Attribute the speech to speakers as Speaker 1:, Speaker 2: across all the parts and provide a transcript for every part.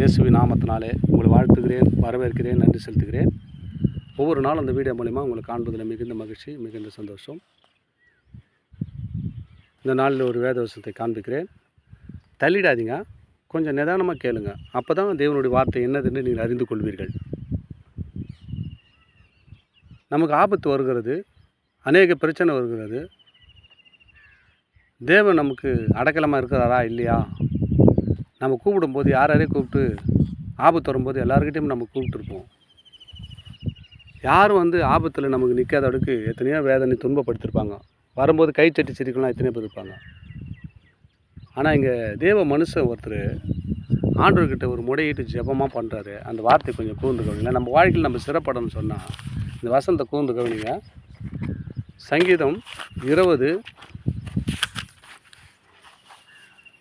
Speaker 1: இயேசுவின் நாமத்தினாலே உங்களை வாழ்த்துகிறேன், வரவேற்கிறேன், நன்றி செலுத்துகிறேன். ஒவ்வொரு நாளும் அந்த வீடியோ மூலிமா உங்களை காண்பதில் மிகுந்த மகிழ்ச்சி, மிகுந்த சந்தோஷம். இந்த நாளில் ஒரு வேத வசனத்தை காண்பிக்கிறேன். தள்ளிடாதீங்க, கொஞ்சம் நிதானமாக கேளுங்க. அப்போ தான் தேவனுடைய வார்த்தை என்னதுன்னு நீங்கள் அறிந்து கொள்வீர்கள். நமக்கு ஆபத்து வருகிறது, அநேக பிரச்சனை வருகிறது. தேவன் நமக்கு அடைக்கலமாக இருக்கிறாரா இல்லையா? நம்ம கூப்பிடும்போது யாரையும் கூப்பிட்டு ஆபத்து வரும்போது எல்லாருக்கிட்டையும் நம்ம கூப்பிட்டுருப்போம். யாரும் ஆபத்தில் நமக்கு நிற்காத அடுக்கு எத்தனையோ வேதனை துன்பப்படுத்திருப்பாங்க. வரும்போது கை சட்டி சிரிக்கலாம் எத்தனையோ பேர் இருப்பாங்க. ஆனால் இங்கே தேவ மனுஷன் ஒருத்தர் ஆண்டவர்கிட்ட ஒரு முறையீட்டு ஜெபமாக பண்ணுறாரு. அந்த வார்த்தை கொஞ்சம் கூர்ந்து கவனிங்க. நம்ம வாழ்க்கையில் நம்ம சிறப்படணும்னு சொன்னால் இந்த வசனத்தை கூர்ந்து கவனிங்க. சங்கீதம்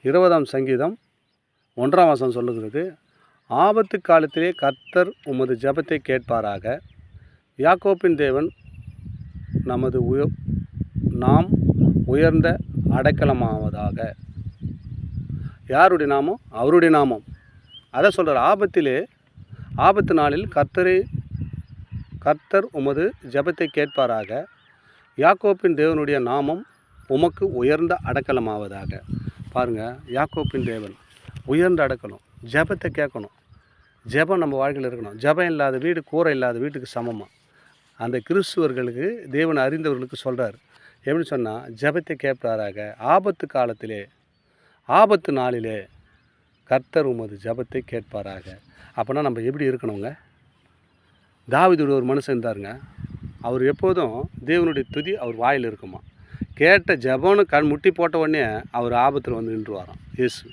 Speaker 1: 20ஆம் சங்கீதம் 1ஆம் வசனம் சொல்லுகிறது, ஆபத்து காலத்திலே கர்த்தர் உமது ஜெபத்தை கேட்பாராக. யாக்கோப்பின் தேவன் நாம் உயர்ந்த அடைக்கலமாவதாக. யாருடைய நாமம்? அவருடைய நாமம். அதை சொல்கிறார். ஆபத்து நாளில் கர்த்தர் உமது ஜெபத்தை கேட்பாராக. யாக்கோப்பின் தேவனுடைய நாமம் உமக்கு உயர்ந்த அடைக்கலமாவதாக. பாருங்கள், யாக்கோப்பின் தேவன் உயர்ந்த அடைக்கலம். ஜெபத்தை கேட்கணும். ஜெபம் நம்ம வாழ்க்கையில் இருக்கணும். ஜெபம் இல்லாத வீடு கூரை இல்லாத வீட்டுக்கு சமமாக. அந்த கிறிஸ்துவர்களுக்கு தேவனை அறிந்தவர்களுக்கு சொல்கிறார். எப்படின்னு சொன்னால், ஜெபத்தை கேட்பாராக. ஆபத்து நாளிலே கர்த்தர் உமது ஜெபத்தை கேட்பாராக. அப்போனா நம்ம எப்படி இருக்கணுங்க? தாவீது ஒரு மனுஷன் இருந்தாருங்க. அவர் எப்போதும் தேவனுடைய துதி அவர் வாயில் இருக்குமா. கேட்ட ஜெபம்னு முட்டி போட்ட உடனே அவர் ஆபத்தில் நின்று வரோம். இயேசு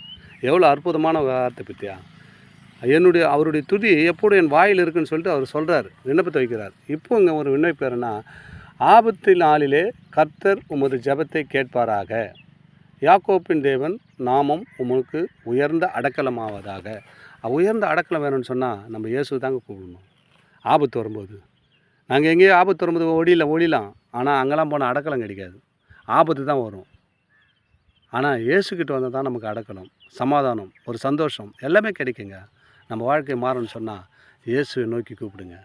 Speaker 1: எவ்வளோ அற்புதமான வார்த்தை பற்றியா. அவருடைய துதி எப்போது என் வாயில் இருக்குன்னு சொல்லிட்டு அவர் சொல்கிறார், விண்ணப்பத்தை வைக்கிறார். இப்போ இங்கே ஒரு விண்ணப்பிறன்னா, ஆபத்து நாளிலே கர்த்தர் உமது ஜெபத்தை கேட்பாராக. யாக்கோப்பின் தேவன் நாமம் உமக்கு உயர்ந்த அடைக்கலமாவதாக. உயர்ந்த அடைக்கலம் வேணும்னு சொன்னால் நம்ம இயேசு தாங்க கூப்பிடணும். ஆபத்து வரும்போது நாங்கள் எங்கேயோ ஆபத்து வரும்போது ஓடிலாம். ஆனால் அங்கெல்லாம் போனால் அடைக்கலம் கிடைக்காது, ஆபத்து தான் வரும். ஆனால் இயேசுக்கிட்ட வந்தால் தான் நமக்கு அடைக்கலம், சமாதானம், ஒரு சந்தோஷம் எல்லாமே கிடைக்குங்க. நம்ம வாழ்க்கை மாறணும்னு சொன்னால் இயேசுவை நோக்கி கூப்பிடுங்க.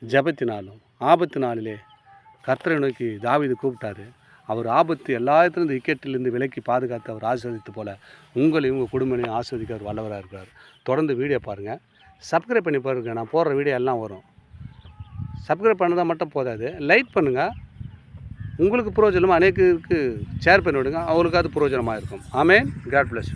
Speaker 1: ஜெபத்தினாலும் ஆபத்து நாளிலே கர்த்தரை நோக்கி தாவீது கூப்பிட்டாரு. அவர் ஆபத்து எல்லாத்துலேருந்து இக்கட்டிலிருந்து விலக்கி பாதுகாத்து அவர் ஆசீர்வதித்து போல உங்களையும் உங்கள் குடும்பத்தையும் ஆசீர்வதிக்க அவர் வல்லவராக இருக்கிறார். தொடர்ந்து வீடியோ பாருங்கள், சப்ஸ்கிரைப் பண்ணி பாருங்கள். நான் போடுற வீடியோ எல்லாம் வரும். சப்ஸ்கிரைப் பண்ணதான் மட்டும் போதாது, லைக் பண்ணுங்கள். உங்களுக்கு பிரயோஜனமாக அநேகருக்கு ஷேர் பண்ணி விடுங்க, அவங்களுக்கு அது பிரயோஜனமாக இருக்கும். ஆமென். God plus.